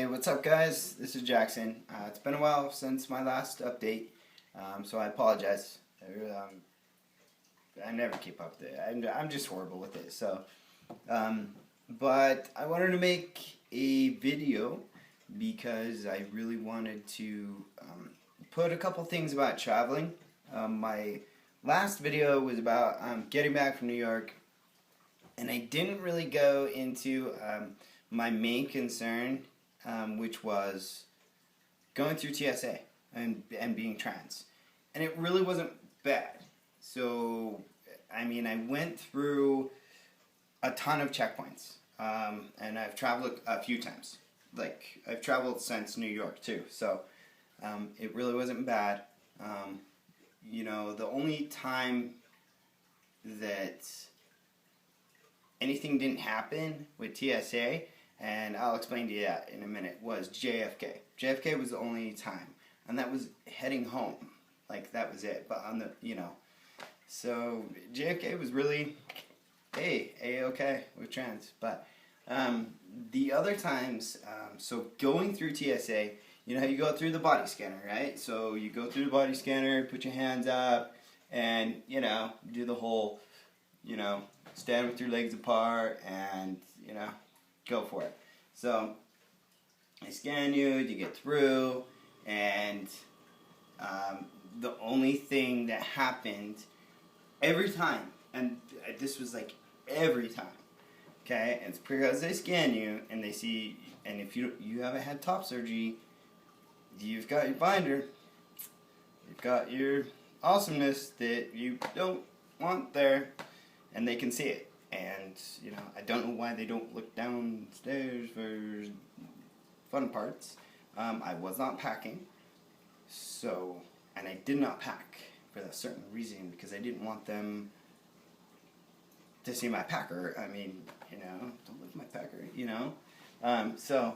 What's up guys? This is Jackson. It's been a while since my last update, so I apologize. I never keep up with it. I'm just horrible with it. But I wanted to make a video because I really wanted to put a couple things about traveling. My last video was about getting back from New York, and I didn't really go into my main concern, which was going through T.S.A. and being trans. And it really wasn't bad. So, I mean, I went through a ton of checkpoints. And I've traveled a few times. Like, I've traveled since New York, too. So, it really wasn't bad. You know, the only time that anything didn't happen with T.S.A., and I'll explain to you that in a minute, was JFK. JFK was the only time, and that was heading home. Like, that was it. But on the, so JFK was really, hey, A-okay with trans. But the other times, so going through TSA, you go through the body scanner, right? So you go through the body scanner, put your hands up, and, do the whole, stand with your legs apart, and, go for it. So I scan you, you get through, and the only thing that happened every time, and this was like every time, okay, it's because they scan you and they see, and if you haven't had top surgery, you've got your binder, you've got your awesomeness that you don't want there, and they can see it. And, I don't know why they don't look downstairs for fun parts. I was not packing, and I did not pack for that certain reason, because I didn't want them to see my packer. I mean, don't look at my packer, So,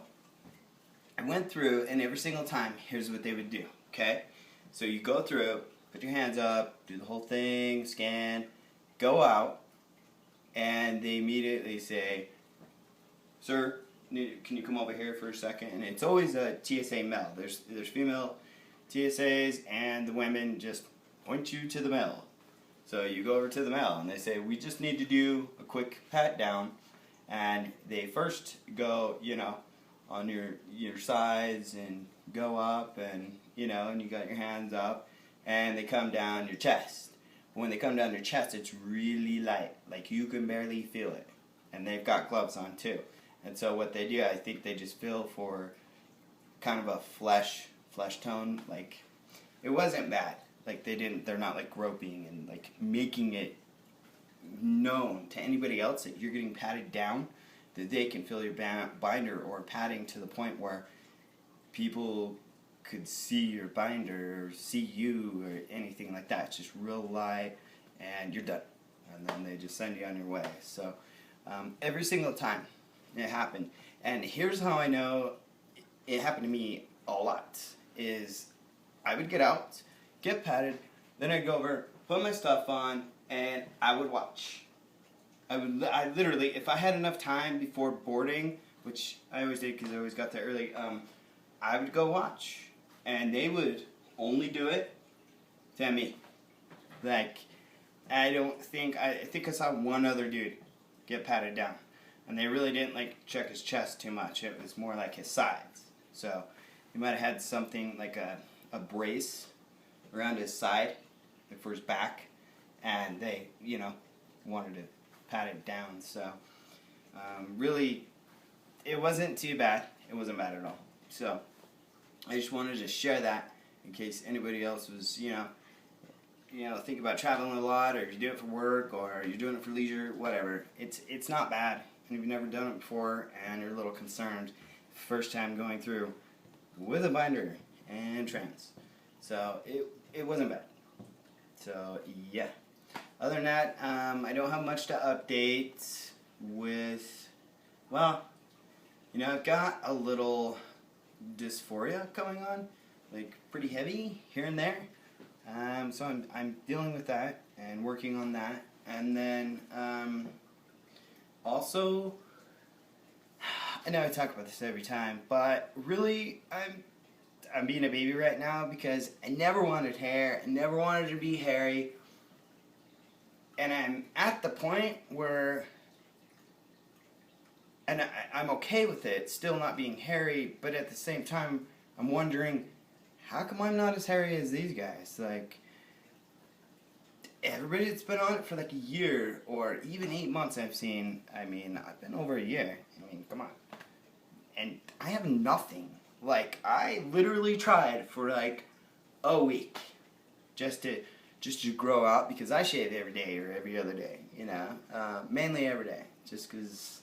I went through, and every single time, here's what they would do, okay? So you go through, put your hands up, do the whole thing, scan, go out, and they immediately say, "Sir, can you come over here for a second?" And it's always a TSA male. There's female TSAs, and the women just point you to the male. So you go over to the male, and they say, "We just need to do a quick pat down." And they first go, on your sides, and go up, and, and you got your hands up, and they come down your chest. When they come down your chest, it's really light. Like, you can barely feel it. And they've got gloves on, too. And so what they do, I think they just feel for kind of a flesh tone. Like, it wasn't bad. Like, they're not, like, groping and, like, making it known to anybody else that you're getting patted down, that they can feel your binder, or padding to the point where people could see your binder, or see you, or anything like that. It's just real light, and you're done. And then they just send you on your way. So, every single time it happened. And here's how I know it happened to me a lot, is I would get out, get patted, then I'd go over, put my stuff on, and I would watch. I literally, if I had enough time before boarding, which I always did because I always got there early, I would go watch. And they would only do it to me. Like, I think I saw one other dude get patted down. And they really didn't, check his chest too much. It was more like his sides. So, he might have had something like a brace around his side, for his back. And they, wanted to pat it down. So, really, it wasn't too bad. It wasn't bad at all. So, I just wanted to share that in case anybody else was, think about traveling a lot, or you do it for work, or you're doing it for leisure, whatever. It's not bad. And if you've never done it before and you're a little concerned, first time going through with a binder and trans. So it wasn't bad. So yeah. Other than that, I don't have much to update with. Well, I've got a little dysphoria going on, like pretty heavy here and there. So I'm dealing with that and working on that. And then also I know I talk about this every time, but really, I'm being a baby right now because I never wanted hair. I never wanted to be hairy. And I'm at the point where, and I'm okay with it still not being hairy, but at the same time, I'm wondering, how come I'm not as hairy as these guys? Like, everybody that's been on it for like a year or even 8 months I've seen, I mean, I've been over a year. I mean, come on. And I have nothing. Like, I literally tried for like a week just to grow out, because I shave every day or every other day, you know, mainly every day, just because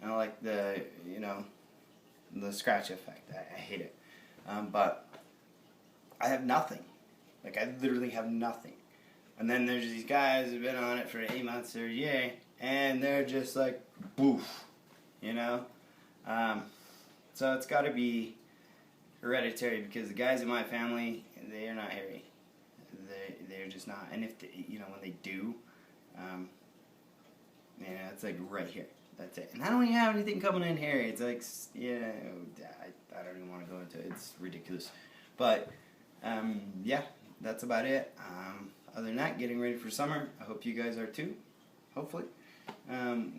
I don't like the, you know, the scratch effect. I hate it. But I have nothing. Like, I literally have nothing. And then there's these guys who've been on it for 8 months or a year, and they're just like, boof, you know? So it's got to be hereditary, because the guys in my family, they are not hairy. They're just not. And if they, you know, when they do, you know, it's like right here. That's it. And I don't even have anything coming in here. It's like, yeah, I don't even want to go into it. It's ridiculous. But, yeah, that's about it. Other than that, getting ready for summer. I hope you guys are too, hopefully.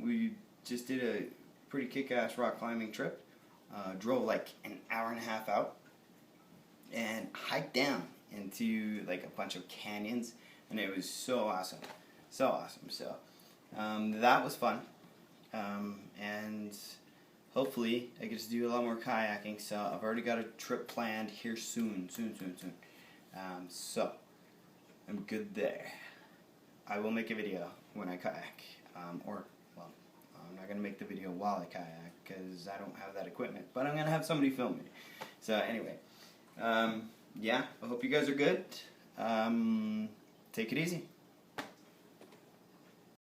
We just did a pretty kick-ass rock climbing trip. Drove like an hour and a half out and hiked down into like a bunch of canyons, and it was so awesome. So awesome. So, that was fun. And hopefully I get to do a lot more kayaking, so I've already got a trip planned here soon. So I'm good there. I will make a video when I kayak, or, well, I'm not going to make the video while I kayak because I don't have that equipment, but I'm going to have somebody film me. So anyway, yeah, I hope you guys are good. Take it easy.